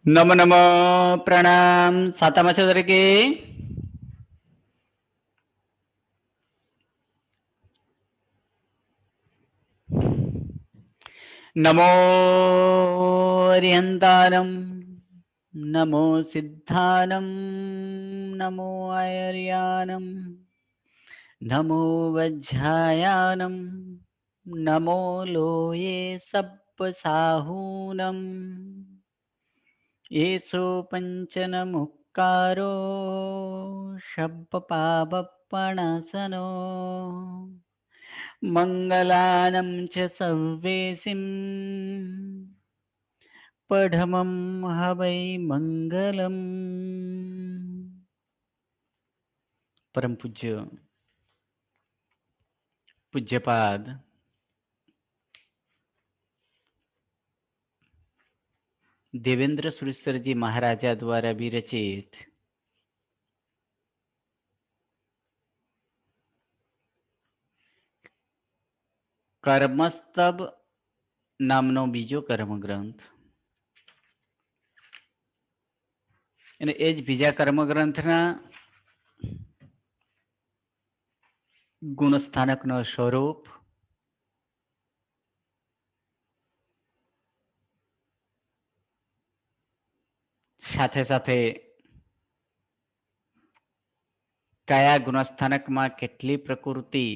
नमो नमो प्रणाम सातामा છો તરીકે नमो अरिहंतानम नमो सिद्धानम नमो आयर्यानम नमो वज्रायानम नमो लोये सप्पसाहूनम येषु पंचन मुक्कारो शब्दपापपणसनो मंगलानं च सर्वेसिं पढमं हवै मंगलम। परम पूज्य पूज्यपाद देवेंद्र सुरेश्वर जी महाराजा द्वारा विरचित कर्मस्तब नामनो बीजो कर्म ग्रंथ અને એ જ બીજા કર્મગ્રંથના ગુણસ્થાનકનો સ્વરૂપ સાથે સાથે કયા ગુણસ્થાનકમાં કેટલી પ્રકૃતિ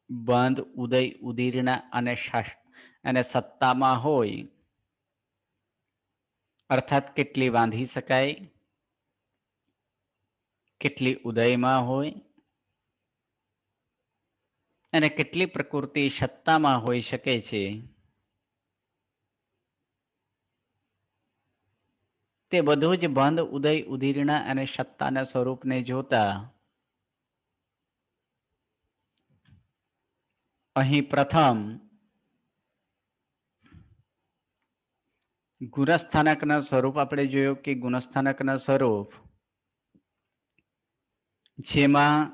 બંધ ઉદય ઉદીર્ણા અને સત્તામાં હોય અર્થાત કેટલી બાંધી શકાય કેટલી ઉદયમાં હોય અને કેટલી પ્રકૃતિ સત્તામાં હોઈ શકે છે તે બધું જ બંધ ઉદય ઉદીર્ણા અને સત્તાના સ્વરૂપને જોતા અહીં પ્રથમ ગુણસ્થાનકના સ્વરૂપ આપણે જોયું કે ગુણસ્થાનકના સ્વરૂપ જેમાં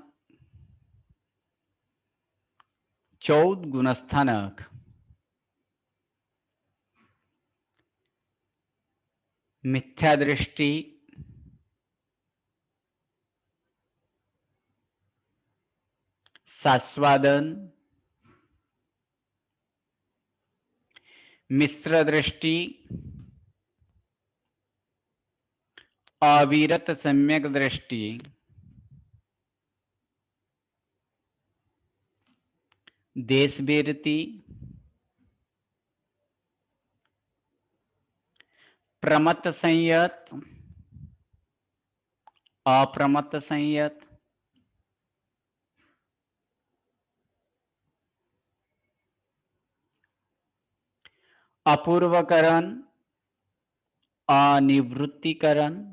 14 ગુણસ્થાનક मिथ्या दृष्टि सास्वादन मिश्र दृष्टि अविरत सम्यक दृष्टि देशबेरती प्रमत्त संयत अप्रमत्त संयत अपूर्वकरण अनिवृत्तिकरण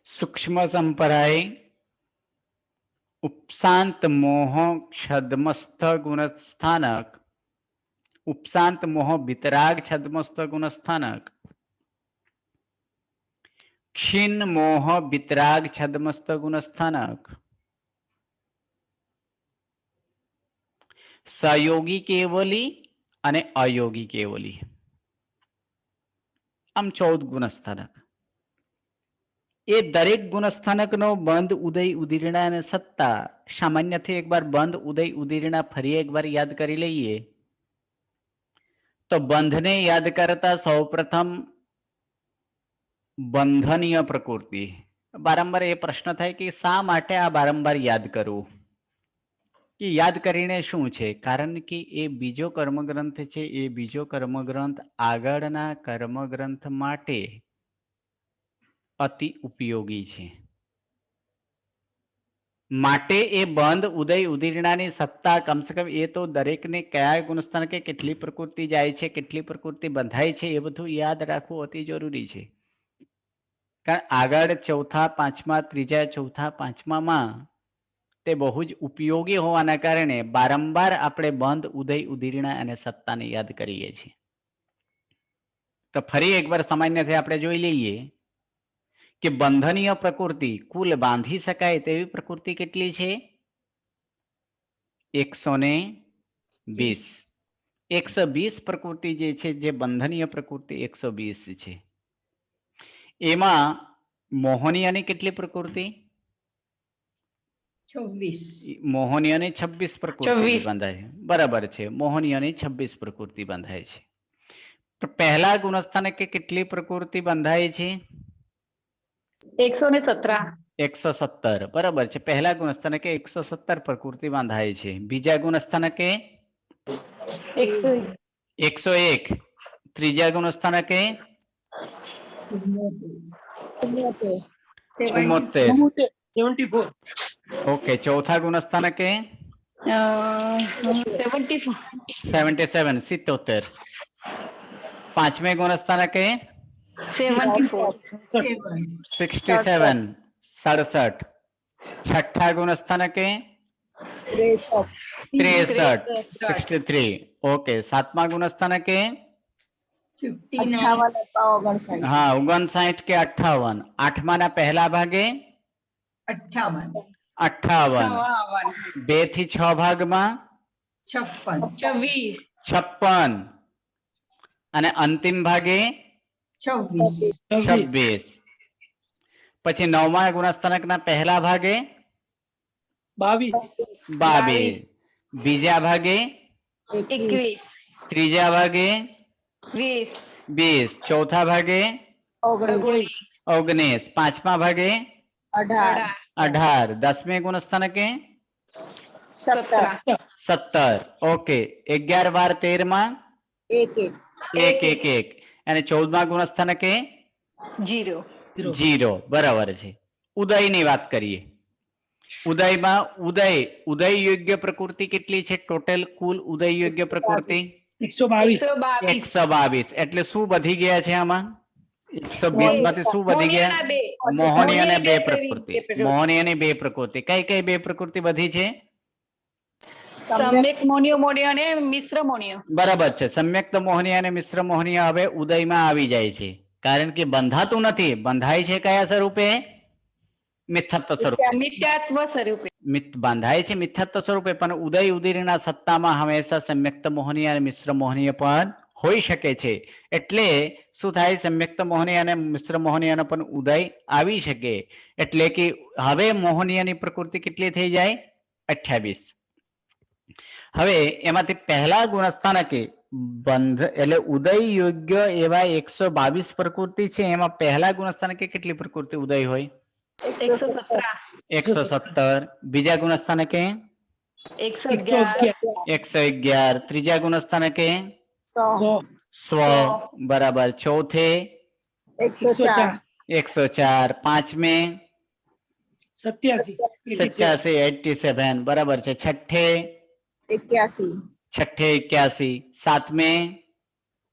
सूक्ष्म संपराय उपशांत मोह छद्मस्थ गुणस्थानक उपशांत मोह वितराग छद्मस्थ गुणस्थानक क्षीण मोह वितराग छद्मस्थ गुणस्थानक सयोगी केवली અને અયોગી કેવલી આમ 14 ગુણસ્થાનક એ દરેક ગુણસ્થાનકનો બંધ ઉદય ઉદીર્ણા અને સત્તા સામાન્યથી એકવાર બંધ ઉદય ઉદીર્ણા ફરી એકવાર યાદ કરી લઈએ તો બંધને યાદ કરતા સૌપ્રથમ બંધનીય પ્રકૃતિ વારંવાર એ પ્રશ્ન થાય કે શા માટે આ વારંવાર યાદ કરવું કે યાદ કરીને શું છે કારણ કે એ બીજો કર્મગ્રંથ છે એ બીજો કર્મગ્રંથ આગળના કર્મગ્રંથ માટે અતિ ઉપયોગી છે માટે એ બંધ ઉદય ઉદીર્ણાની સત્તા કમસે કમ એ તો દરેકને કયા ગુણસ્થાનકે કેટલી પ્રકૃતિ જાય છે કેટલી પ્રકૃતિ બંધાય છે એ બધું યાદ રાખવું અતિ જરૂરી છે કારણ આગળ ચોથા પાંચમા ત્રીજા ચોથા પાંચમામાં તે બહુ જ ઉપયોગી હોવાના કારણે વારંવાર આપણે બંધ ઉદય ઉદીર્ણા અને સત્તાને યાદ કરીએ છીએ તો ફરી એકવાર સામાન્યથી આપણે જોઈ લઈએ કે બંધનીય પ્રકૃતિ કુલ બાંધી શકાય તેવી પ્રકૃતિ કેટલી છે 120 120 પ્રકૃતિ જે છે, જે બંધનીય પ્રકૃતિ 120 છે, એમાં મોહનીયની કેટલી પ્રકૃતિ? 26. મોહનીયની 26 પ્રકૃતિ બંધાય છે. બરાબર છે, મોહનીયની 26 પ્રકૃતિ બંધાય છે. તો પહેલા ગુણસ્થાનકે કેટલી પ્રકૃતિ બંધાય છે? 117. 117. બરાબર છે, પહેલા ગુણસ્થાનકે 117 પ્રકૃતિ બંધાય છે. બીજા ગુણસ્થાનકે 101. ત્રીજા ગુણસ્થાનકે 74. 74. ઓકે, ચોથા ગુણસ્થાનકે 74. 77. પાંચમે ગુણસ્થાનકે 74. 67. 67. છઠ્ઠા ગુણસ્થાનકે 63. 63. ઓકે, સાતમા ગુણસ્થાનકે 59. હા 59 કે 58. આઠમાના પહેલા ભાગે 58. 58. 2 થી 6 ભાગમાં 56. 56. અને અંતિમ ભાગે 26. 26. પછી નવમા ગુણસ્થાનકના પહેલા ભાગે 22. 22. બીજા ભાગે 21. ત્રીજા ભાગે 20. 20. ચોથા ભાગે 19. પાંચમા ભાગે 18. દસમે ગુણસ્થાનકે 17. ઓકે, 11, 12, 13 માં 1, 1, 1. અને 14મા ગુણસ્થાનકે 0. 0. બરાબર છે. ઉદયની વાત કરીએ. ઉદયમાં ઉદય યોગ્ય પ્રકૃતિ કેટલી છે? ટોટલ કુલ ઉદય યોગ્ય પ્રકૃતિ 122. 122. એટલે શું વધી ગયા છે આમાં? 120 માંથી શું વધી ગયા? મોહની અને 2 પ્રકૃતિ. મોહની અને 2 પ્રકૃતિ. કઈ કઈ 2 પ્રકૃતિ વધી છે? સમ્યક મોહનીય અને મિશ્ર મોહનીય. બરાબર છે, સમ્યક્ત મોહનીય અને મિશ્ર મોહનીય હવે ઉદયમાં આવી જાય છે. કારણ કે બંધાતું નથી. બંધાય છે કયા સ્વરૂપે? મિથ્યાત્વ સ્વરૂપે. મિથ્યાત્વ સ્વરૂપે બાંધાય છે મિથ્યાત્વ સ્વરૂપે, પણ ઉદય ઉદયના સત્તામાં હંમેશા સમ્યક્ત મોહનીય અને મિશ્ર મોહનીય પણ હોઈ શકે છે. એટલે શું થાય? સમ્યક્ત મોહનીય અને મિશ્ર મોહનીયનો પણ ઉદય આવી શકે. એટલે કે હવે મોહનીયની પ્રકૃતિ કેટલી થઈ જાય? 28. હવે એમાંથી પહેલા ગુણસ્થાનકે બંધ એટલે ઉદય યોગ્ય એવા 122 પ્રકૃતિ છે. એમાં પહેલા ગુણસ્થાનકે કેટલી પ્રકૃતિ ઉદય હોય? 117. બીજા ગુણસ્થાનકે 111. 111. ત્રીજા ગુણસ્થાનકે 100. બરાબર. ચોથે 104. પાંચમે 87. 87. બરાબર છે. છઠ્ઠે 81. સાતમે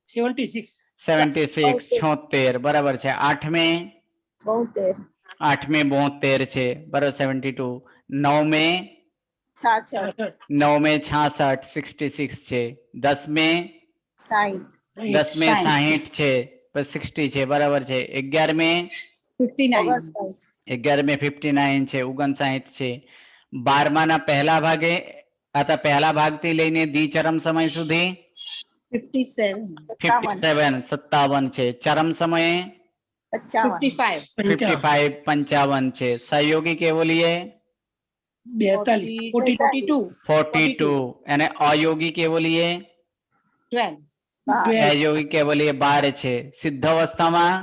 76. 76. 76. બરાબર છે. આઠમે 72 છે. બરાબર. 72. નવમે 66 છે. દસમે 60 છે. 60 છે. બરાબર છે. 11મે 59 છે. 59 છે. 12માના પહેલા ભાગે અથવા પહેલા ભાગથી લઈને દ્વિચરમ સમય સુધી 57 છે. ચરમ સમયે 55 છે. સહયોગી કેવલીએ 42 અને અયોગી કેવલીએ 12. અયોગી કેવલીએ 12 છે. સિદ્ધ અવસ્થામાં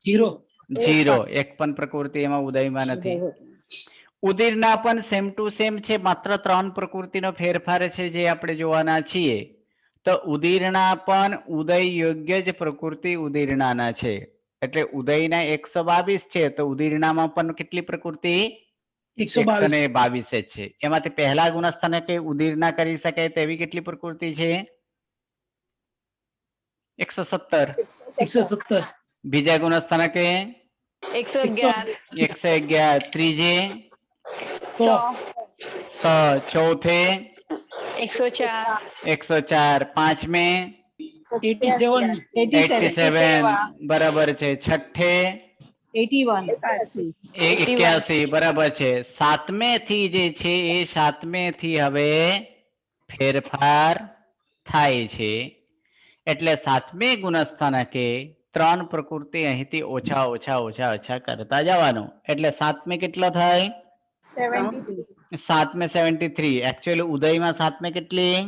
0. 0. એક પણ પ્રકૃતિ એમાં ઉદયમાં નથી. ઉદીરના પણ સેમ ટુ સેમ છે. માત્ર 3 પ્રકૃતિનો ફેરફાર છે જે આપણે જોવાના છીએ. તો ઉદીરના પણ ઉદય યોગ્ય જ પ્રકૃતિ ઉદીરણાના છે. એટલે ઉદયના 122 છે, તો ઉદીરણામાં પણ કેટલી પ્રકૃતિ? 122 છે. એમાંથી પહેલા ગુણસ્થાનકે ઉદીરના કરી શકાય તેવી કેટલી પ્રકૃતિ છે? 117. બીજા ગુણસ્થાનકે 111. ત્રીજે 100. ચોથે 104. પાંચમે 87. બરાબર છે. છઠ્ઠે 81. બરાબર છે. સાતમે થી જે છે એ સાતમે થી હવે ફેરફાર થાય છે એટલે સાતમે ગુણસ્થાનકે 3 પ્રકૃતિ અહીંથી ઓછા ઓછા ઓછા ઓછા કરતા જવાનું એટલે સાતમે કેટલો થાય 73 સાતમે 73 એકચ્યુઅલી ઉદયમાં સાતમે કેટલી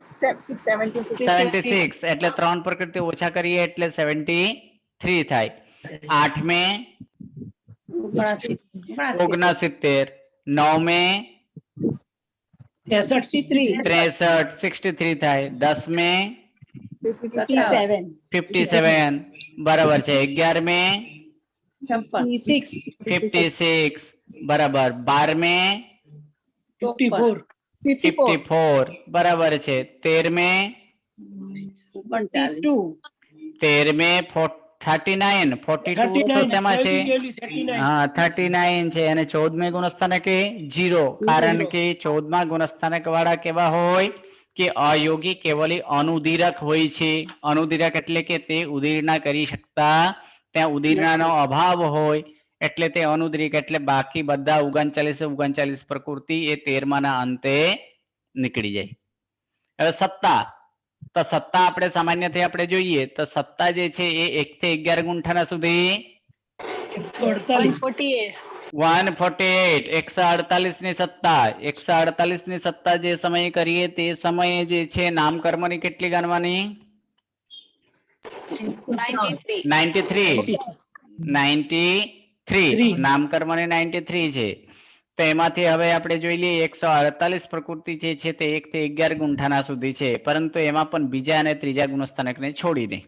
76 એટલે 3 પ્રકૃતિ ઓછા કરીએ એટલે 73 થાય આઠમે 69 નવમે 63 63 થાય દસમે 57 બરાબર છે 11મે 56 બરાબર 12મે 54 બરાબર છે 13મે 39 42 તો શેમાં છે હા 39 છે અને 14મે ગુણસ્થાનકે 0 કારણ કે 14મા ગુણસ્થાનક વાળા કેવા હોય કે અયોગી કેવલી અનુદીરક હોય છે અનુદીરક એટલે કે તે ઉદીર્ણા કરી શકતા ત્યાં ઉદીર્ણાનો અભાવ હોય એટલે તે અનુદીરક એટલે બાકી બધા 39 પ્રકૃતિ એ 13માના અંતે નીકળી જાય હવે સત્તા તો સત્તા આપણે સામાન્યથી આપણે જોઈએ તો સત્તા જે છે એ 1 થી 11 ગુંઠાના સુધી 148 148 ની સત્તા 148 ની સત્તા જે સમયે કરીએ તે સમયે જે છે નામકર્મની કેટલી ગણવાની 93 નામકર્મની 93 છે તો એમાંથી હવે આપણે જોઈ લઈએ 148 પ્રકૃતિ જે છે તે 1 થી 11 ગુંઠાના સુધી છે પરંતુ એમાં પણ બીજા અને ત્રીજા ગુણસ્થાનકને છોડીને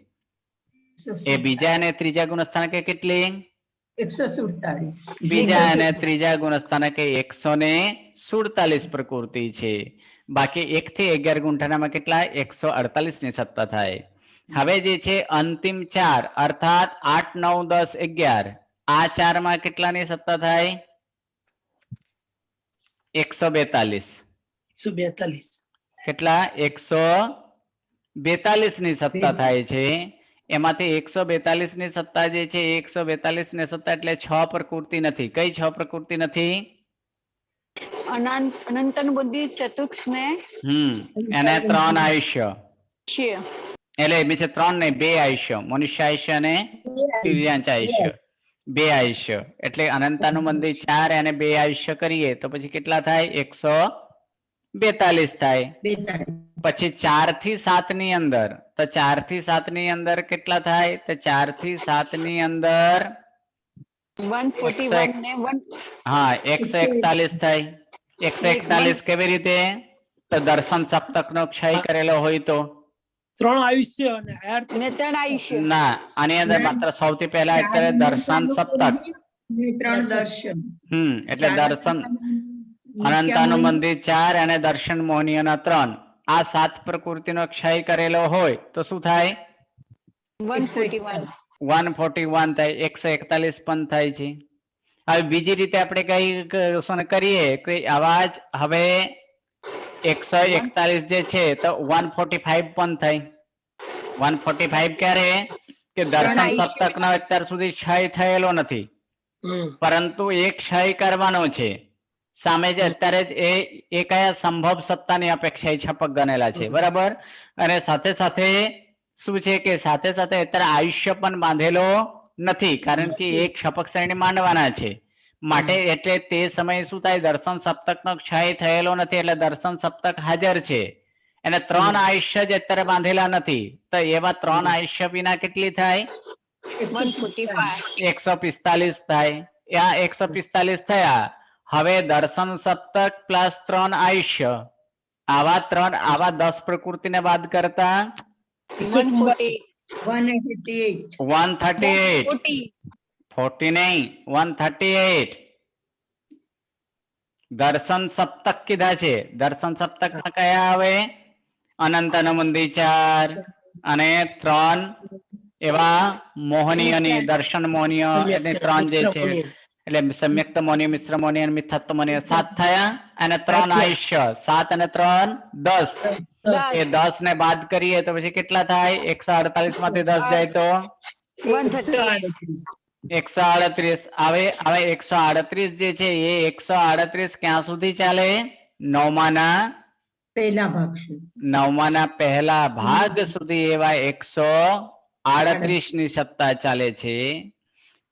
એ બીજા અને ત્રીજા ગુણસ્થાનકે કેટલી 147 બીજા અને ત્રીજા ગુણસ્થાનકે 147 પ્રકૃતિ છે બાકી 1 થી 11 ગુંઠાનામાં કેટલા 148 ની સત્તા થાય હવે જે છે અંતિમ 4 અર્થાત 8 9 10 11 આ 4 માં કેટલાની સત્તા થાય 142 કેટલા 142 ની સત્તા થાય છે એમાંથી 142 ની સત્તા જે છે 142 ની સત્તા એટલે 6 પ્રકૃતિ નથી કઈ 6 પ્રકૃતિ નથી અનંતન બુદ્ધિ ચતુક્ષ ને એને 3 આયુષ્ય છે એટલે બીજે 3 ને 2 આયુષ્ય મનુષ્ય આયુષ્ય અને તિર્યાંચ આયુષ્ય 2 આયુષ્ય એટલે અનંતાનું મંદિર 4 અને 2 આયુષ્ય કરીએ તો પછી કેટલા થાય 142 થાય પછી 4 થી 7 ની અંદર તો 4 થી 7 ની અંદર કેટલા થાય તો 4 થી 7 ની અંદર 141 ને 1 હા 141 થાય 141 કેવી રીતે તો દર્શન સપ્તક નો ક્ષય કરેલો હોય તો 3 આયુષ્ય અને 3 આયુષ્ય ના આની અંદર માત્ર સૌથી પહેલા એટલે દર્શન સપ્તક 3 દર્શન એટલે દર્શન અનંતાનું મંદિર 4 અને દર્શન મોહનીયના 3 આ 7 પ્રકૃતિનો ક્ષય કરેલો હોય તો શું થાય 141 થાય 141 પણ થાય છે હવે બીજી રીતે આપણે કઈ કરીએ કે આવા જ હવે 141 જે છે તો 145 પણ થાય 145 ક્યારે કે દર્શન સપ્તક નો અત્યાર સુધી ક્ષય થયેલો નથી પરંતુ એ ક્ષય કરવાનો છે સામે જે અત્યારે જ એ કયા સંભવ સત્તાની અપેક્ષા છપક ગણેલા છે બરાબર અને સાથે સાથે શું છે કે સાથે સાથે અત્યારે આયુષ્ય પણ બાંધેલો નથી કારણ કે એક ક્ષપક શ્રેણી માંડવાના છે માટે એટલે તે સમયે શું થાય દર્શન સપ્તક નો ક્ષય થયેલો નથી એટલે દર્શન સપ્તક હાજર છે અને 3 આયુષ્ય જ અત્યારે બાંધેલા નથી તો એવા 3 આયુષ્ય વિના કેટલી થાય 145 થાય આ 145 થયા હવે દર્શન સપ્તક પ્લસ 3 આયુષ્ય આવા 10 પ્રકૃતિને બાદ કરતા 138 40 નહીં 138 દર્શન સપ્તક કીધા છે દર્શન સપ્તક માં કયા આવે અનંતન મંદિર 4 અને 3 એવા મોહનીયની દર્શન મોહનીય એટલે 3 જે છે એટલે સમ્યક્ત મોહનીય મિશ્ર મોહનીય અને મિથ્યાત્વ મોહનીય 7 થયા અને 3 આયુષ્ય 7 અને 3 10 એ 10 ને બાદ કરીએ તો પછી કેટલા થાય 148 માંથી 10 જાય તો 138 હવે 138 જે છે એ 138 ક્યાં સુધી ચાલે 9માના પહેલા ભાગ સુધી. નવમાના પહેલા ભાગ સુધી એવા 138 ની સત્તા ચાલે છે.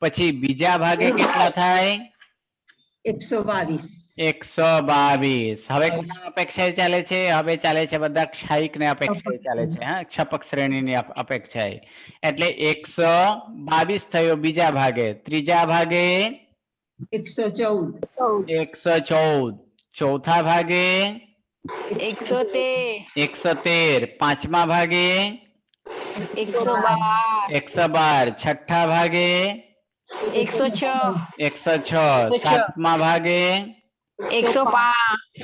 પછી બીજા ભાગે કેટલા થાય? 122. 122. હવે કોના અપેક્ષાએ ચાલે છે? હવે ચાલે છે બધા ક્ષાયિક ને અપેક્ષાએ ચાલે છે. હા, ક્ષપક શ્રેણીની અપેક્ષાએ. એટલે 122 થયો બીજા ભાગે. ત્રીજા ભાગે 114. 114. ચોથા ભાગે 113. 113. પાંચમા ભાગે 112. 112. છઠ્ઠા ભાગે 106. 106. સાતમા ભાગે 105.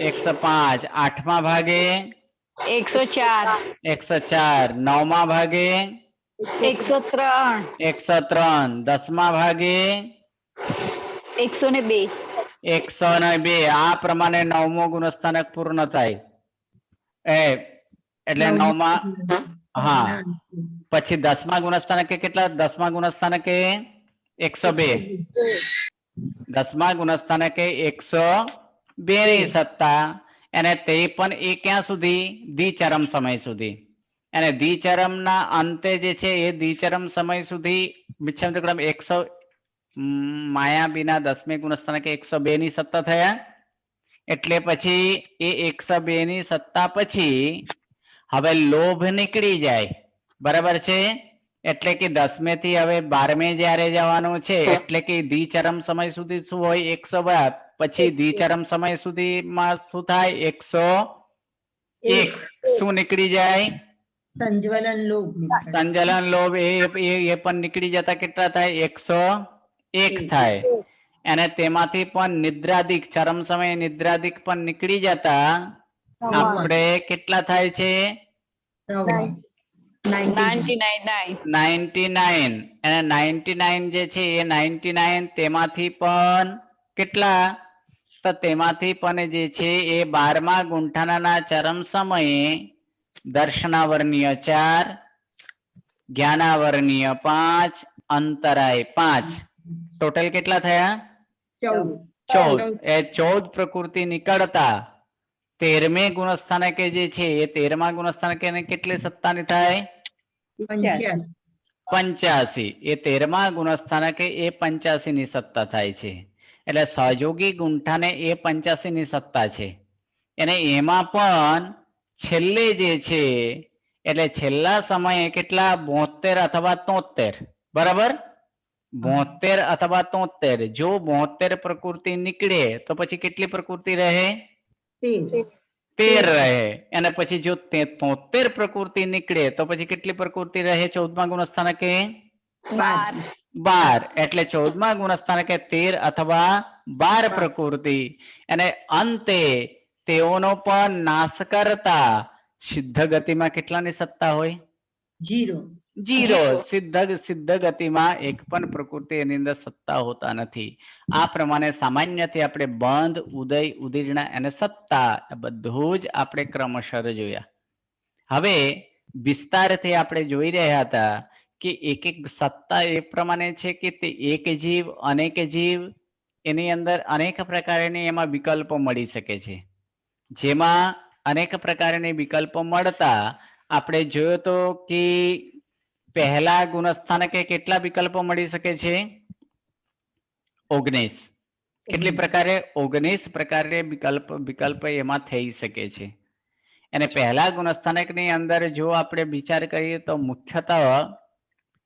105. આઠમા ભાગે 104. 104. નવમા ભાગે 103. 103. દસમા ભાગે 102. 102. આ પ્રમાણે નવમો ગુણસ્થાનક પૂર્ણ થાય. એટલે નવમા, હા. પછી દસમા ગુણસ્થાનકે કેટલા? દસમા ગુણસ્થાનકે 102. દસમા ગુણસ્થાનકે 102 ની સત્તા. અને તે પણ એ ક્યાં સુધી? દ્વિચરમ સમય સુધી. અને દ્વિચરમ ના અંતે જે છે એ દ્વિચરમ સમય સુધી મિચ્છામિત્રક્રમ 100 માયા બીના દસમે ગુણસ્થાનકે 102 ની સત્તા થયા. એટલે પછી એ 102 ની સત્તા પછી હવે લોભ નીકળી જાય. બરાબર છે? એટલે કે 10મે થી હવે 12મે જયારે જવાનું છે એટલે કે દ્વિચરમ સમય સુધી શું હોય? 112. પછી દ્વિચરમ સમય સુધીમાં શું થાય? 101. શું નીકળી જાય? સંજ્વલન લોભ નીકળે. સંજલન લોભ એ પણ નીકળી જતા કેટલા થાય? 101 થાય. અને તેમાંથી પણ નિદ્રાદિક, ચરમ સમય નિદ્રાદિક પણ નીકળી જતા આપણે કેટલા થાય છે? 99. 99. અને 99 જે છે એ 99 તેમાંથી પણ કેટલા? તો તેમાંથી પણ જે છે એ 12મા ગુંઠાણાના ચરમ સમયે દર્શનાવર્ણીય 4, જ્ઞાનાવર્ણીય 5, અંતરાય 5. ટોટલ કેટલા થયા? 14. એ 14 પ્રકૃતિ નીકળતા 13મે ગુણસ્થાનકે જે છે એ 13મા ગુણસ્થાનકે કેટલી સત્તાની થાય? 85. એ 13મા ગુણસ્થાનકે એ 85 ની સત્તા થાય છે. એટલે સહયોગી ગુંઠાને એ 85 ની સત્તા છે. અને એમાં પણ છેલ્લે જે છે એટલે છેલ્લા સમયે કેટલા? 72 અથવા 73. બરાબર? 72 અથવા 73. જો 72 પ્રકૃતિ નીકળે તો પછી કેટલી પ્રકૃતિ રહે? 13 રહે. અને પછી જો 73 પ્રકૃતિ નીકળે તો પછી કેટલી પ્રકૃતિ રહે? 14મા ગુણસ્થાનકે 12. એટલે 14મા ગુણસ્થાનકે 13 અથવા 12 પ્રકૃતિ. અને અંતે તેઓનો પણ નાશ કરતા સિદ્ધ ગતિમાં કેટલાની સત્તા હોય? 0. સિદ્ધ ગતિમાં એક પણ પ્રકૃતિ એની અંદર સત્તા હોતા નથી. આ પ્રમાણે સામાન્યથી આપણે બંધ, ઉદય, ઉદીર્ણા અને સત્તા બધું જ આપણે ક્રમશઃ જોયા. હવે વિસ્તારથી આપણે જોઈ રહ્યા હતા કે એક એક સત્તા એ પ્રમાણે છે કે તે એક જીવ, અનેક જીવ, એની અંદર અનેક પ્રકારની એમાં વિકલ્પો મળી શકે છે. જેમાં અનેક પ્રકારની વિકલ્પો મળતા આપણે જોયું તો કે પહેલા ગુણસ્થાનકે કેટલા વિકલ્પો મળી શકે છે? 19. કેટલી પ્રકારે? 19 પ્રકારે વિકલ્પ એમાં થઈ શકે છે. અને પહેલા ગુણસ્થાનકની અંદર જો આપણે વિચાર કરીએ તો મુખ્યતઃ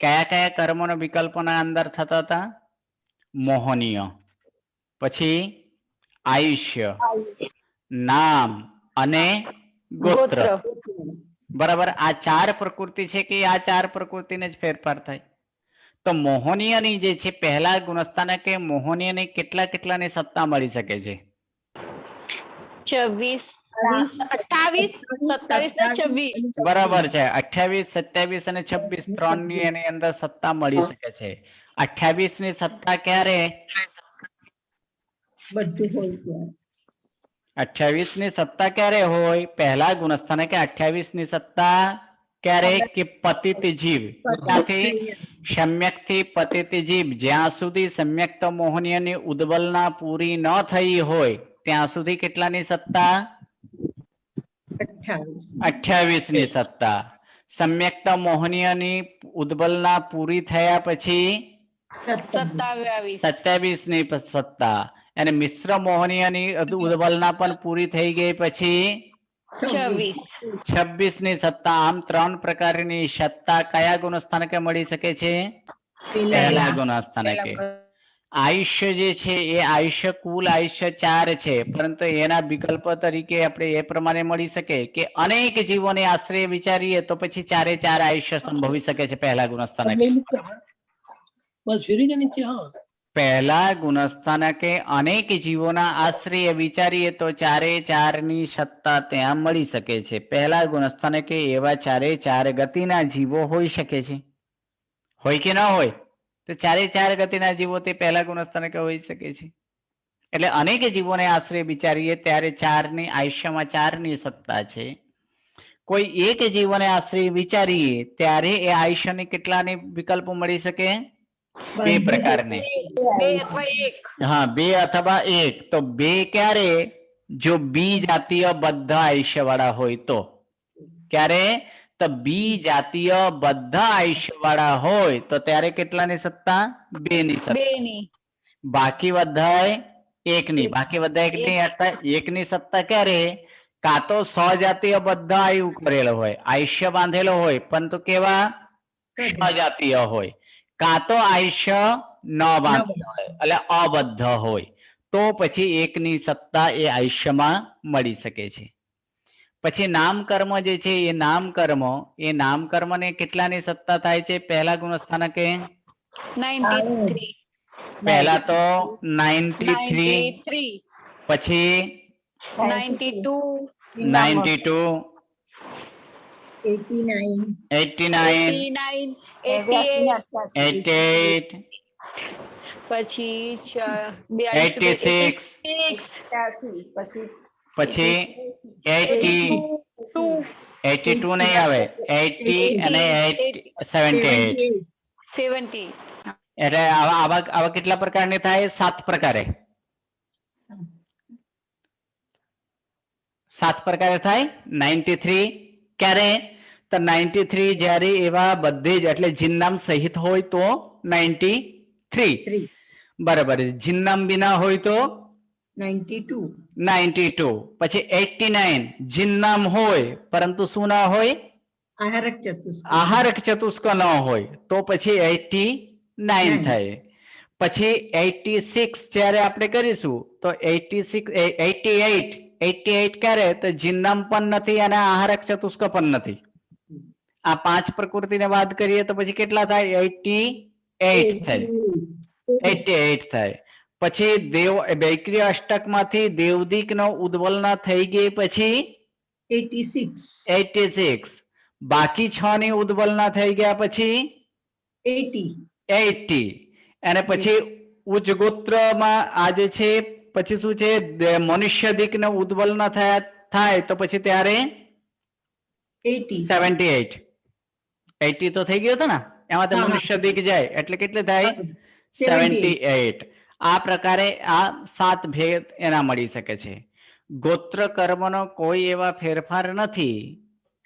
કયા કયા કર્મોના વિકલ્પોના અંદર થતા હતા? મોહનીય, પછી આયુષ્ય, નામ અને ગોત્ર. બરાબર? આ 4 પ્રકૃતિ છે કે આ 4 પ્રકૃતિને જ ફેરફાર થાય. તો મોહનીયની જે છે પહેલા ગુણસ્થાનકે મોહનીયની કેટલાની સત્તા મળી શકે છે? 26, 28, 27 ને 26. બરાબર છે. 28, 27 અને 26 ત્રણની એની અંદર સત્તા મળી શકે છે. 28 ની સત્તા ક્યારે? 28 ની સત્તા ક્યારે હોય? પહેલા ગુણસ્થાનકે 28 ની સત્તા ક્યારે? કે પતિત જીવ. ત્યાંથી સમ્યક થી પતિત જીવ જ્યાં સુધી સમ્યક્ત મોહનીયની ઉદ્બલના પૂરી ન થઈ હોય ત્યાં સુધી કેટલાની સત્તા? 28 28 ની સત્તા. સમ્યક્તા મોહનીયની ઉદ્બલના પૂરી થયા પછી 27 27 27 ની સત્તા. અને મિશ્ર મોહનીયની ઉદ્બલના પણ પૂરી થઈ ગઈ પછી 26 26 ની સત્તા. આમ 3 પ્રકારની સત્તા કયા ગુણસ્થાનકે મળી શકે છે? પહેલા ગુણસ્થાનકે. આયુષ્ય જે છે એ આયુષ્ય કુલ આયુષ્ય 4 છે, પરંતુ એના વિકલ્પ તરીકે આપણે એ પ્રમાણે મળી શકે કે અનેક જીવોને આશ્રય વિચારીએ તો પછી 4 આયુષ્ય સંભવી શકે છે પહેલા ગુણસ્થાનકે. બસ ફેરી જાય નીચે. હા, પહેલા ગુણસ્થાનકે અનેક જીવોના આશ્રય વિચારીએ તો 4 ની સત્તા ત્યાં મળી શકે છે. પહેલા ગુણસ્થાનકે એવા 4 ગતિના જીવો હોઈ શકે છે. હોય કે ના હોય? તો 4 ગતિના જીવો તે પહેલા ગુણસ્થાનકે હોઈ શકે છે. એટલે અનેક જીવોને આશ્રય વિચારીએ ત્યારે 4 ની આયુષ્યમાં 4 ની સત્તા છે. કોઈ એક જીવોને આશ્રય વિચારીએ ત્યારે એ આયુષ્યની કેટલાની વિકલ્પો મળી શકે? 2 પ્રકારની. 2 અથવા 1 હા, 2 અથવા 1. તો 2 ક્યારે? જો બી જાતીય બધા આયુષ્ય વાળા હોય તો. ક્યારે? તો બી જાતીય બધા આયુષ્ય વાળા હોય તો ત્યારે કેટલાની સત્તા? 2 ની સત્તા. 2 ની બાકી બધાય 1 ની. બાકી બધા 1 ની હતા. 1 ની સત્તા ક્યારે? કાં તો સજાતીય બધા આયુ કરેલો હોય, આયુષ્ય બાંધેલો હોય, પરંતુ કેવા? સજાતીય હોય. કાં તો આયુષ્ય ન બાંધેલો હોય એટલે અબદ્ધ હોય, તો પછી 1 ની સત્તા એ આયુષ્યમાં મળી શકે છે. પછી નામકર્મ જે છે એ નામકર્મને કેટલાની સત્તા થાય છે પહેલા ગુણસ્થાનકે? 93 પહેલા તો 93, 93 પછી 92 92, 89 89, 88 88, પછી 86, 86 પછી 80, 82 નહીં આવે, 80 અને 78. 70 એટલે આવા કેટલા પ્રકારની થાય? 7 પ્રકારે. 7 પ્રકારે થાય. 93 ક્યારે? તો 93 જ્યારે એવા બધે જ એટલે જીનનામ સહિત હોય તો 93 બરાબર. જીનનામ વિના હોય તો 92 92. પછી 89 જીનનામ હોય પરંતુ શું ના હોય? આહારક ચતુષ્ક આહારક ચતુષ્ક ન હોય તો પછી 89 થાય. પછી 86 જ્યારે આપણે કરીશું તો 86, 88 ક્યારે? તો જીનનામ પણ નથી અને આહારક ચતુષ્ક પણ નથી. આ 5 પ્રકૃતિને વાત કરીએ તો પછી કેટલા થાય? 88 થાય. 88 થાય. પછી વૈક્રિય અષ્ટકમાંથી દેવદિકનો ઉદ્વલના થઈ ગઈ પછી 86. બાકી 6 ની ઉદ્વલના થઈ ગયા પછી 80. અને પછી ઉચ્ચ ગોત્રમાં આ જે છે પછી શું છે? મનુષ્ય દિકનો ઉદ્વલના થાય તો પછી ત્યારે 78. 80 તો થઈ ગયો હતો ને, એમાં તો મનુષ્ય દિક જાય એટલે કેટલી થાય? 78. આ પ્રકારે આ 7 ભેદ એના મળી શકે છે. ગોત્ર કર્મનો કોઈ એવા ફેરફાર નથી,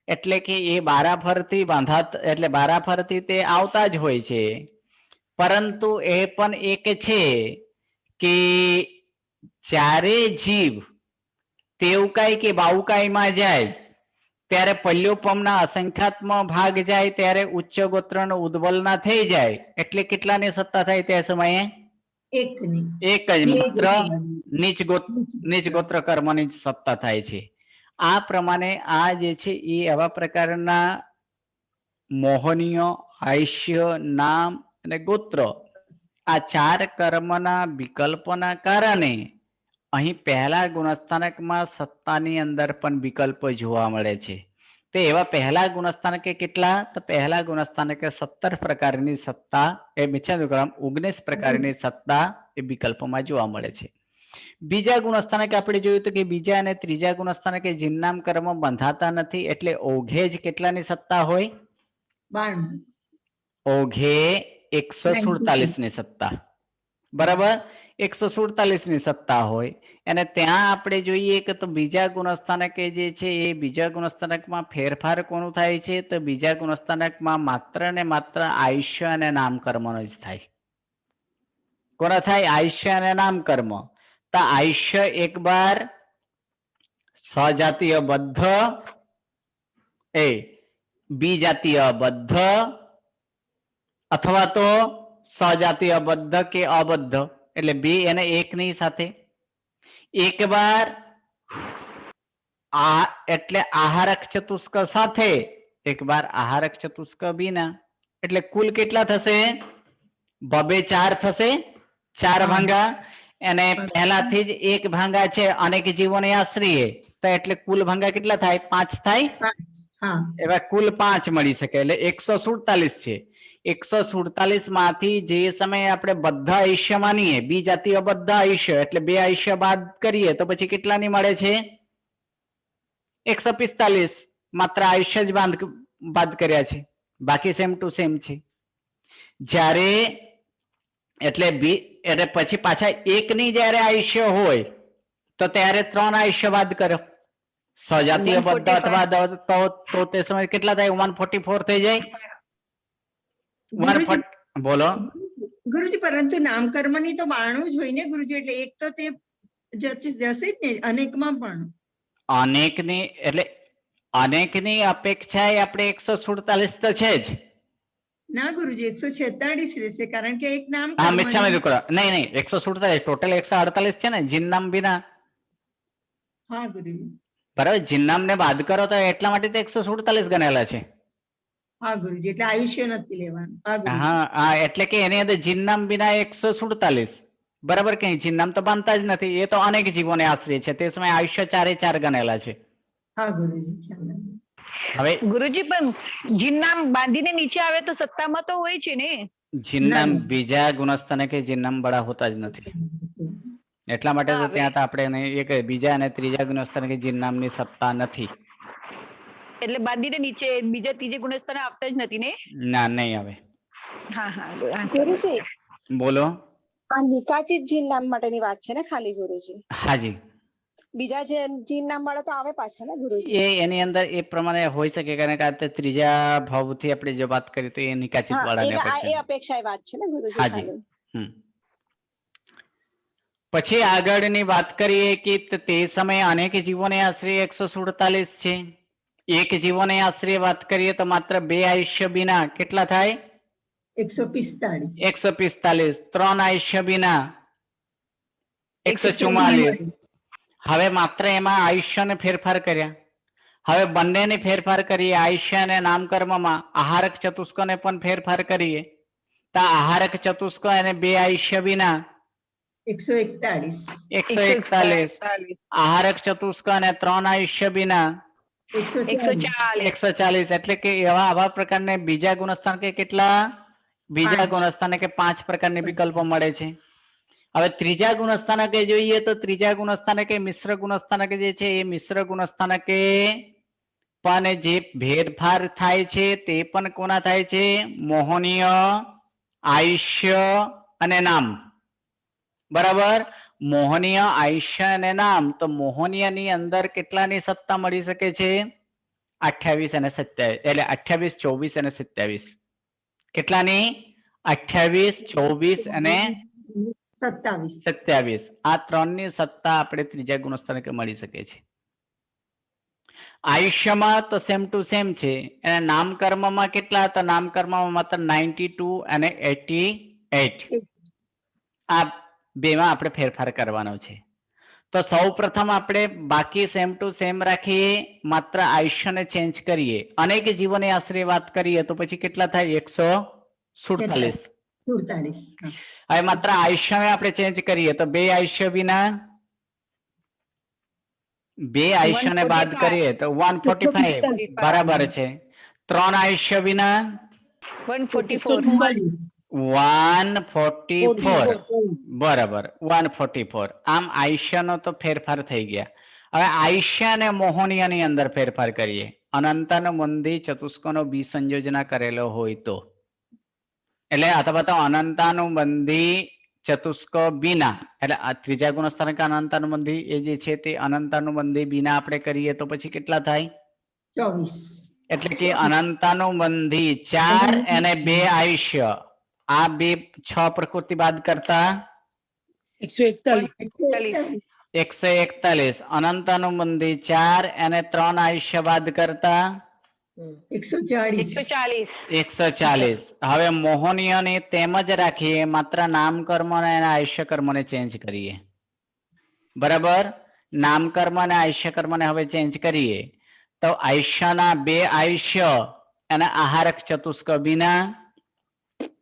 એટલે કે એ બારાફરથી બાંધાતા એટલે બારાફરથી તે આવતા જ હોય છે. પરંતુ એ પણ એક છે કે જ્યારે જીવ તેવકાઈ કે બાઉકાઈમાં જાય ત્યારે પલ્યોપમના અસંખ્યાત્મ ભાગ જાય ત્યારે ઉચ્ચ ગોત્રનો ઉદ્વલના થઈ જાય એટલે કેટલાની સત્તા થાય તે સમયે? 1 એક જ માત્ર નીચ ગોત્ર કર્મની સત્તા થાય છે. આ પ્રમાણે આ જે છે એ આવા પ્રકારના મોહનીય, આયુષ્ય, નામ અને ગોત્ર આ 4 કર્મના વિકલ્પોના કારણે અહીં પહેલા ગુણસ્થાનકમાં સત્તાની અંદર પણ વિકલ્પ જોવા મળે છે. તો એવા પહેલા ગુણસ્થાનકે કેટલા? તો પહેલા ગુણસ્થાનકે 17 પ્રકારની સત્તા એ 19 પ્રકારની સત્તા એ વિકલ્પમાં જોવા મળે છે. બીજા ગુણસ્થાનકે આપણે જોયું તો કે બીજા અને ત્રીજા ગુણસ્થાનકે જીનનામ કર્મ બંધાતા નથી એટલે ઓઘે જ કેટલાની સત્તા હોય? 92. ઓઘે 147 ની સત્તા. બરાબર. 147 ની સત્તા હોય અને ત્યાં આપણે જોઈએ કે તો બીજા ગુણસ્થાનકે જે છે એ બીજા ગુણસ્થાનકમાં ફેરફાર કોનું થાય છે તો બીજા ગુણસ્થાનકમાં માત્ર ને માત્ર આયુષ્ય અને નામકર્મનો જ થાય. કોના થાય? આયુષ્ય અને નામકર્મ. તો આયુષ્ય એક બાર સજાતીય બદ્ધ એ બીજાતીય બદ્ધ અથવા તો સજાતીય બદ્ધ કે અબદ્ધ એટલે બે અને એક ની સાથે. એક બાર આ એટલે આહારક ચતુષ્ક સાથે, એક બાર આહારક ચતુષ્ક બીના. એટલે કુલ કેટલા થશે? બબે 4 થશે. 4 ભાંગા અને પહેલાથી જ એક ભાંગા છે અનેક જીવોને આશ્રય, તો એટલે કુલ ભાંગા કેટલા થાય? 5 થાય. 5. હા, એવા કુલ 5 મળી શકે એટલે 147 છે. 147 માંથી જે સમયે આપણે બધા આયુષ્ય માનીએ, બી જાતીય બધા આયુષ્ય એટલે 2 આયુષ્ય બાદ કરીએ તો પછી કેટલાની મળે છે? 145. માત્ર આયુષ્ય જ બાદ કર્યા છે, બાકી સેમ ટુ સેમ છે. જ્યારે એટલે પછી પાછા એકની જયારે આયુષ્ય હોય તો ત્યારે 3 આયુષ્ય બાદ કરો. સજાતીય બદ્ધ અથવા તો તે સમય કેટલા થાય? 144 થઈ જાય. બોલો ગુરુજી, પરંતુ નામકર્મની તો 92 જ હોય ને ગુરુજી, એટલે એક તો તે જશે જ ને અનેકમાં પણ. અનેકની એટલે અનેકની અપેક્ષાએ આપણે 147 તો છે જ. ના ગુરુજી, 146 રહેશે, કારણ કે એક નામ હા, મિચ્છામી દુક્કડમ. નહીં 147 ટોટલ 148 છે ને જીનનામ વિના. હા ગુરુજી. બરાબર, જીનનામ ને બાદ કરો તો એટલા માટે તો 147 ગણેલા છે. હા ગુરુજી, એટલે આયુષ્ય નથી લેવાનું. હા ગુરુજી. હા હા, એટલે કે એની અંદર જીનનામ વિના 147. બરાબર, કઈ જીનનામ તો બાંધતા જ નથી, એ તો અનેક જીવોને આશ્રય છે. તે સમયે આયુષ્ય 4 ગણેલા છે. હા ગુરુજી, ખ્યાલ આવ્યો. હવે ગુરુજી પણ જીનનામ બાંધીને નીચે આવે તો સત્તામાં તો હોય છે ને. જીનનામ ના. બીજા ગુણસ્થાને કે જીનનામ બડા હોતા જ નથી. એટલા માટે તો હા, ત્યાં તો આપણે એક બીજા અને ત્રીજા ગુણસ્થાને કે જીનનામની સત્તા નથી. એટલે બાંધીને નીચે બીજા ત્રીજે ગુણસ્થાને આવતા જ નથી ને. ના, નહીં આવે. હા હા ગુરુજી, બોલો. આ નિકાચિત જીન નામ માટેની વાત છે ને ખાલી ગુરુજી? હાજી, બીજા જે જીન નામ વાળા તો આવે પાછા ને ગુરુજી? એની અંદર એ પ્રમાણે હોઈ શકે, કારણ કે આ ત્રીજા ભાવથી આપણે જો વાત કરીએ તો એ નિકાચિત હા, વાળાની એટલે આ એ અપેક્ષા. અપેક્ષા વાત છે ને ગુરુજી હાજી. ખાલી? પછી આગળની વાત કરીએ કે તે સમયે અનેક જીવોને આશરે 147 છે. એક જીવોને આશરે વાત કરીએ તો માત્ર 2 આયુષ્ય બીના કેટલા થાય? 145. 145. 3 આયુષ્ય બીના 144. હવે માત્ર એમાં આયુષ્યને ફેરફાર કર્યા. હવે બંનેને ફેરફાર કરીએ, આયુષ્ય અને નામકર્મમાં આહારક ચતુષ્કોને પણ ફેરફાર કરીએ તો આહારક ચતુષ્ક અને 2 આયુષ્ય વિના 141. 141. આહારક ચતુષ્ક અને 3 આયુષ્ય વિના 140. 140. એટલે કે એવા આવા પ્રકારને બીજા ગુણસ્થાન કે કેટલા? બીજા 5. ગુણસ્થાને કે 5 પ્રકારની વિકલ્પો મળે છે. હવે ત્રીજા ગુણસ્થાનકે જોઈએ તો ત્રીજા ગુણસ્થાનકે મિશ્ર ગુણસ્થાનકે જે છે એ મિશ્ર ગુણસ્થાનકે પણ જે ફેરફાર થાય છે તે પણ કોના થાય છે? મોહનીય, આયુષ્ય અને નામ. બરાબર, મોહનીય, આયુષ્ય અને નામ. તો મોહનીય ની અંદર કેટલાની સત્તા મળી શકે છે? 28 અને 27. એટલે 28, 24 અને 27. કેટલાની? 28, 24 અને 27. 27. આ 3 ની સત્તા આપણે ત્રીજા ગુણસ્થાનકે મળી શકે છે. આયુષ્યમાં તો સેમ ટુ સેમ છે. અને નામકર્મમાં કેટલા? તો નામકર્મમાં માત્ર 92 અને 88. આ બેમાં આપણે ફેરફાર કરવાનો છે. તો સૌ પ્રથમ આપણે બાકી સેમ ટુ સેમ રાખીએ, માત્ર આયુષ્યને ચેન્જ કરીએ. અનેક જીવોને આશરે વાત કરીએ તો પછી કેટલા થાય? 147. 47. હવે માત્ર આયુષ્યને આપણે ચેન્જ કરીએ તો 2 આયુષ્ય વિના 2 આયુષ્યને બાદ કરીએ તો 145. બરાબર છે. 3 આયુષ્ય વિના 144. 144. બરાબર, 144. આમ આયુષ્યનો તો ફેરફાર થઈ ગયા. હવે આયુષ્ય અને મોહનીયની અંદર ફેરફાર કરીએ. અનંતનો મંદી ચતુષ્કોનો બી સંયોજના કરેલો હોય તો, એટલે અથવા તો અનંતાનું બંધી ચતુષ્ક બીના એટલે આ ત્રીજા ગુણસ્થાનક અનંતાનુબંધી એ જે છે તે અનંતાનુબંધી બીના આપણે કરીએ તો પછી કેટલા થાય? 24. એટલે કે અનંતાનુબંધી 4 અને 2 આયુષ્ય આ બે 6 પ્રકૃતિ બાદ કરતા 141. 141. અનંતાનુબંધી 4 અને 3 આયુષ્ય બાદ કરતા 140. 140. હવે મોહનીયની તેમ જ રાખીએ, માત્ર નામકર્મ અને એના આયુષ્ય કર્મને ચેન્જ કરીએ. બરાબર, નામકર્મ અને આયુષ્ય કર્મને હવે ચેન્જ કરીએ તો આયુષ્યના 2 આયુષ્ય અને આહારક ચતુષ્ક બીના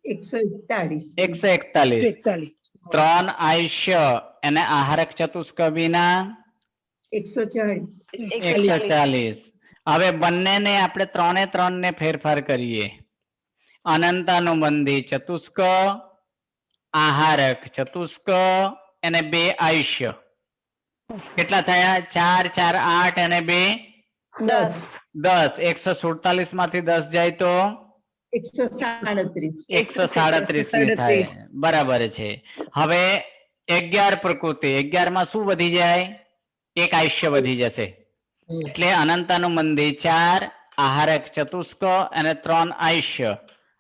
141. 141. 141. 3 આયુષ્ય અને આહારક ચતુષ્ક બીના 140. 140. હવે બંનેને આપણે 3 એ 3 ને ફેરફાર કરીએ. અનંતાનુબંધી ચતુષ્ક, આહારક ચતુષ્ક અને 2 આયુષ્ય કેટલા થયા? 4 4 8 અને 2 10. 10. 147 માંથી 10 જાય તો 137. 137 ની થાય. બરાબર છે. હવે 11 પ્રકૃતિ, 11 માં શું વધી જાય? 1 આયુષ્ય વધી જશે. એટલે અનંતાનુબંધી 4, આહારક ચતુષ્ક અને 3 આયુષ્ય,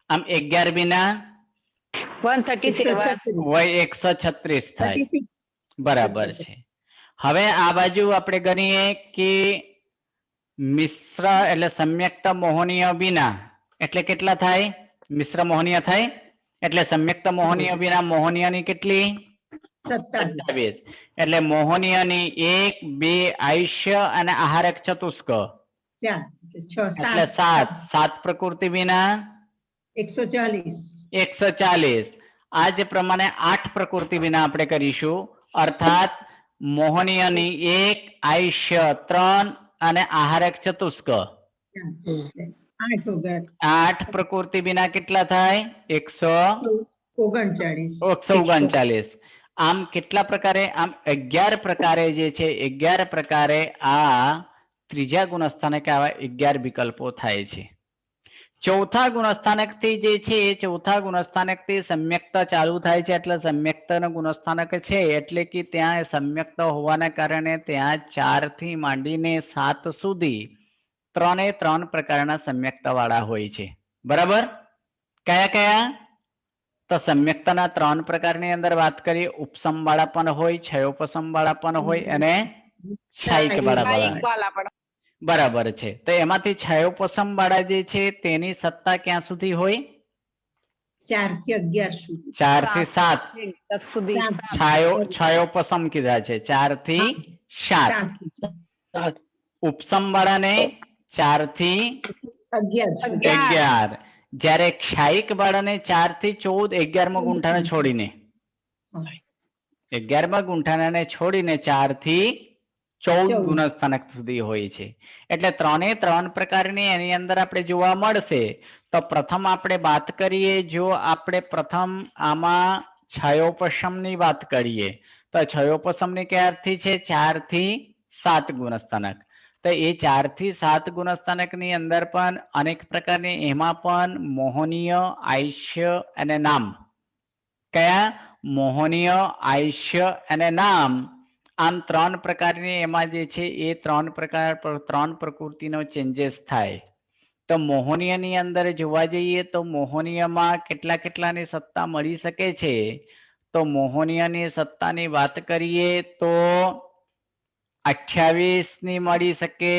આમ 11 બીના 137. વય 136 થાય. 36. બરાબર છે. હવે આ બાજુ આપણે ગણીએ કે મિશ્ર એટલે સમ્યક્ત મોહનીય બીના એટલે કેટલા થાય? મિશ્ર મોહનીય થાય એટલે સમ્યક્ત મોહનીય બીના મોહનીયની કેટલી? 27. એટલે મોહનીયની 1 2 આયુષ્ય અને આહારક ચતુષ્ક 4. 6. એટલે 7 7 પ્રકૃતિ બીના 140. 140. આ જ પ્રમાણે 8 પ્રકૃતિ વિના આપણે કરીશું, અર્થાત મોહનીયની 1 આયુષ્ય 3 અને આહારક ચતુષ્ક 8 વગર 8 પ્રકૃતિ વિના કેટલા થાય? 39. 139. આમ કેટલા પ્રકારે? આમ 11 પ્રકારે જે છે 11 પ્રકારે આ ત્રીજા ગુણસ્થાનકે આવા 11 વિકલ્પો થાય છે. ચોથા ગુણસ્થાનકથી જે છે એ ચોથા ગુણસ્થાનકથી સમ્યક્ત ચાલુ થાય છે. એટલે સમ્યક્તનું ગુણસ્થાનક છે એટલે કે ત્યાં સમ્યક્ત હોવાના કારણે ત્યાં 4 થી માંડીને 7 સુધી 3 એ 3 પ્રકારના સમ્યક્ત વાળા હોય છે. બરાબર, કયા કયા? તો સમ્યક્તના 3 પ્રકારની અંદર વાત કરીએ. ઉપસમ વાળા પણ હોય, છયોપસમ વાળા પણ હોય અને છાયિક વાળા પણ હોય. બરાબર છે. તો એમાંથી છયોપસમ વાળા જે છે તેની સત્તા ક્યાં સુધી હોય? 4 થી 11 સુધી. 4 થી 7 10 સુધી. છયોપસમ કીધા છે. 4 થી 7. 7. ઉપસમ વાળાને 4 થી 11 સુધી. 11. જ્યારે ક્ષાયિક બાળાને 4 થી 14 11મા ગુંઠાને છોડીને 11મા ગુંઠાને છોડીને 4 થી 14 ગુણસ્થાનક સુધી હોય છે. એટલે 3 એ 3 પ્રકારની એની અંદર આપણે જોવા મળશે. તો પ્રથમ આપણે વાત કરીએ, જો આપણે પ્રથમ આમાં છયોપશમની વાત કરીએ તો છયોપશમની ક્યારથી છે? 4 થી 7 ગુણસ્થાનક. તો એ 4 થી 7 ગુણસ્થાનકની અંદર પણ અનેક પ્રકારની, એમાં પણ મોહનીય, આયુષ્ય અને નામ. કયા? મોહનીય, આયુષ્ય અને નામ. આમ 3 પ્રકારની એમાં જે છે એ 3 પ્રકાર પર 3 પ્રકૃતિનો ચેન્જીસ થાય. તો મોહનીયની અંદર જોવા જઈએ તો મોહનીયમાં કેટલા કેટલાની સત્તા મળી શકે છે? તો મોહનીયની સત્તાની વાત કરીએ તો 28 ની મળી શકે.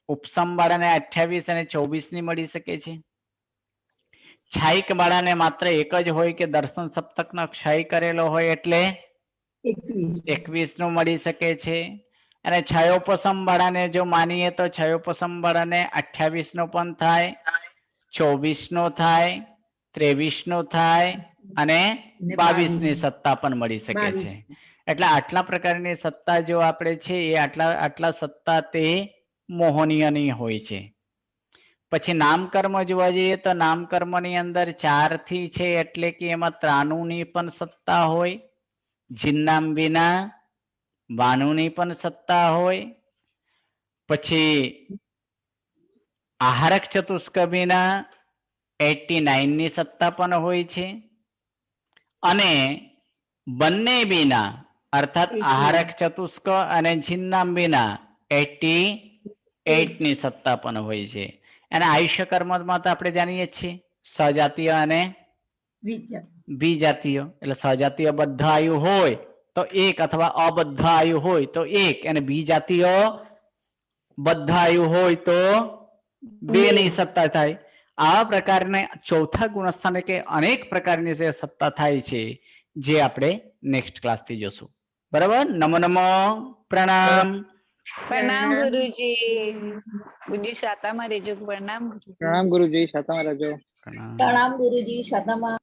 ઉપસમ બાળાને 28 અને 24 ની મળી શકે છે. છાયિક બાળાને માત્ર એક જ હોય કે દર્શન સપ્તકનો ક્ષય કરેલો હોય એટલે 21 નું મળી શકે છે. અને છયોપસમ બાળાને જો માનીએ તો છયોપસમ બાળાને 28 નો પણ થાય, 24 નો થાય, 23 નો થાય અને 22 ની સત્તા પણ મળી શકે છે. એટલે આટલા પ્રકારની સત્તા જો આપણે છે એ આટલા સત્તા તે મોહનીયની હોય છે. પછી નામકર્મ જોવા જઈએ તો નામકર્મની અંદર 4 થી છે એટલે કે એમાં ત્રાણુની પણ સત્તા હોય, જિન્નામ વિના બાનુની પણ સત્તા હોય. પછી આહારક ચતુષ્ક વિના 89 ની સત્તા પણ હોય છે. અને બંને વિના અર્થાત 88. આહારક ચતુષ્ક અને જિન્નામ વિના 88 ની સત્તા પણ હોય છે. અને આયુષ્ય કર્મમાં તો આપણે જાણીએ જ છીએ સજાતીય અને દ્વિજાત. વિજાતીય. એટલે સજાતીય બદ્ધ આયુ હોય તો 1 અથવા અબદ્ધ આયુ હોય તો 1, અને વિજાતીય બદ્ધ આયુ હોય તો 2 ની સત્તા થાય. આવા પ્રકારના ચોથા ગુણસ્થાને કે અનેક પ્રકારની જે સત્તા થાય છે જે આપણે નેક્સ્ટ ક્લાસથી જોશું. બરાબર. નમો નમો, પ્રણામ. પ્રણામ ગુરુજી. ગુરુજી શાતામાં રહેજો. પ્રણામ ગુરુજી. પ્રણામ ગુરુજી, શાતામાં રહેજો. પ્રણામ. પ્રણામ ગુરુજી, શાતામાં